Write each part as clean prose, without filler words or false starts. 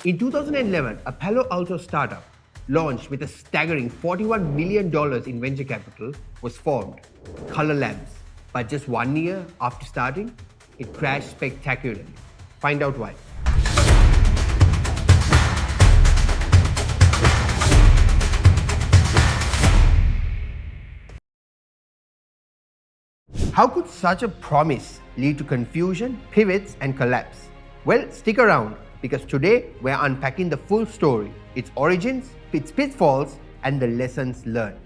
In 2011, a Palo Alto startup launched with a staggering $41 million in venture capital was formed, Color Labs. But just 1 year after starting, it crashed spectacularly. Find out why. How could such a promise lead to confusion, pivots, and collapse? Well, stick around because today we're unpacking the full story, its origins, its pitfalls, and the lessons learned.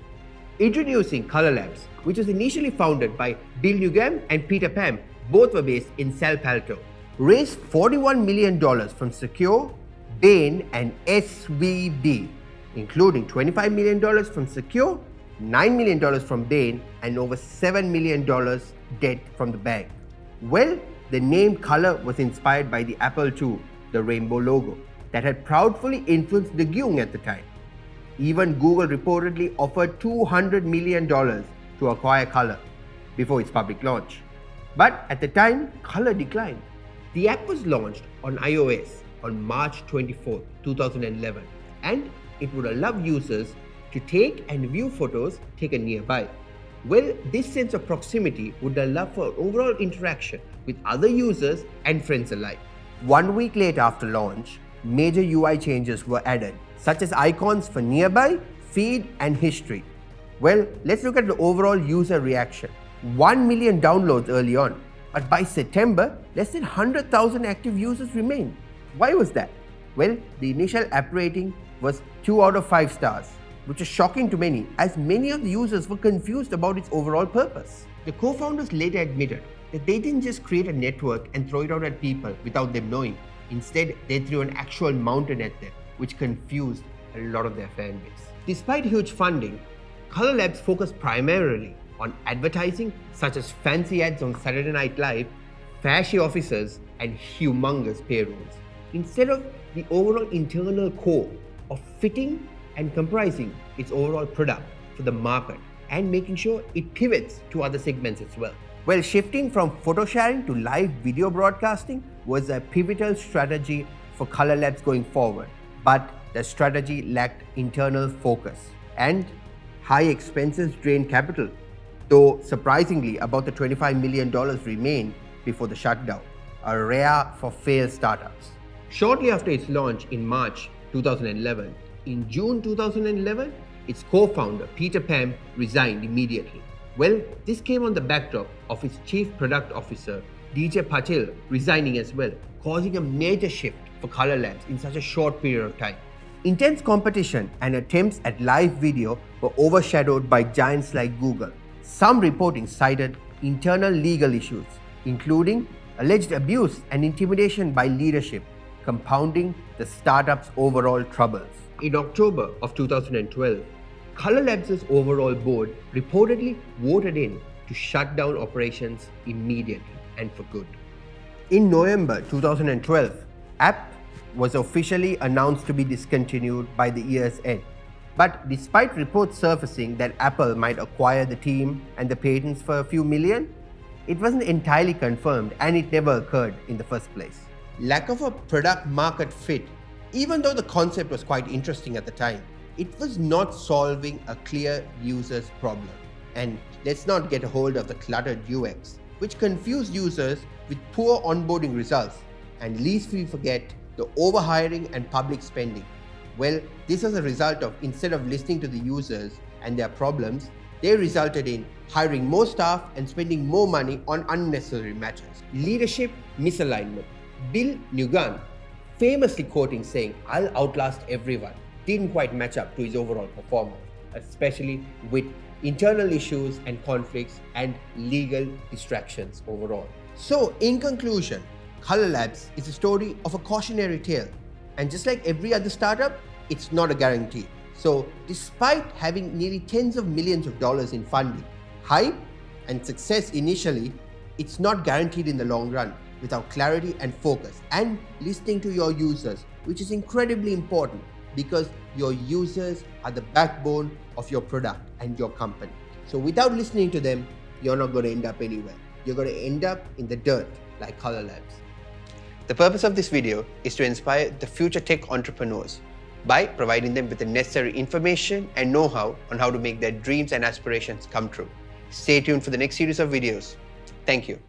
Introducing Color Labs, which was initially founded by Bill Nguyen and Peter Pham, both were based in Sao Paulo, raised $41 million from Secure, Bain, and SVB, including $25 million from Secure, $9 million from Bain, and over $7 million debt from the bank. Well, the name Color was inspired by the Apple II, the rainbow logo, that had proudly influenced the Nguyen at the time. Even Google reportedly offered $200 million to acquire Color before its public launch. But at the time, Color declined. The app was launched on iOS on March 24, 2011, and it would allow users to take and view photos taken nearby. Well, this sense of proximity would allow for overall interaction with other users and friends alike. 1 week later after launch, major UI changes were added, such as icons for nearby, feed, and history. Well, let's look at the overall user reaction. 1 million downloads early on, but by September, less than 100,000 active users remained. Why was that? Well, the initial app rating was 2 out of 5 stars, which is shocking to many, as many of the users were confused about its overall purpose. The co-founders later admitted that they didn't just create a network and throw it out at people without them knowing. Instead, they threw an actual mountain at them, which confused a lot of their fan base. Despite huge funding, Color Labs focused primarily on advertising, such as fancy ads on Saturday Night Live, flashy offices, and humongous payrolls, instead of the overall internal core of fitting and comprising its overall product for the market and making sure it pivots to other segments as well. Well, shifting from photo sharing to live video broadcasting was a pivotal strategy for Color Labs going forward, but the strategy lacked internal focus and high expenses drained capital, though surprisingly about the $25 million remained before the shutdown, a rare for failed startups. Shortly after its launch in March 2011, in June 2011, its co-founder Peter Pham resigned immediately. Well, this came on the backdrop of its chief product officer DJ Patil resigning as well, causing a major shift for Color Labs in such a short period of time. Intense competition and attempts at live video were overshadowed by giants like Google. Some reporting cited internal legal issues, including alleged abuse and intimidation by leadership, compounding the startup's overall troubles. In October of 2012, Color Labs' overall board reportedly voted in to shut down operations immediately and for good. In November 2012, app was officially announced to be discontinued by the year's end. But despite reports surfacing that Apple might acquire the team and the patents for a few million, it wasn't entirely confirmed and it never occurred in the first place. Lack of a product market fit, even though the concept was quite interesting at the time, it was not solving a clear user's problem. And let's not get a hold of the cluttered UX, which confused users with poor onboarding results, and lest we forget the overhiring and public spending. Well, this was a result of, instead of listening to the users and their problems, they resulted in hiring more staff and spending more money on unnecessary matters. Leadership misalignment. Bill Nguyen, famously quoting saying, "I'll outlast everyone," didn't quite match up to his overall performance, especially with internal issues and conflicts and legal distractions overall. So, in conclusion, Color Labs is a story of a cautionary tale. And just like every other startup, it's not a guarantee. So, despite having nearly tens of millions of dollars in funding, hype and success initially, it's not guaranteed in the long run without clarity and focus and listening to your users, which is incredibly important because your users are the backbone of your product and your company. So without listening to them, you're not going to end up anywhere. You're going to end up in the dirt like Color Labs. The purpose of this video is to inspire the future tech entrepreneurs by providing them with the necessary information and know-how on how to make their dreams and aspirations come true. Stay tuned for the next series of videos. Thank you.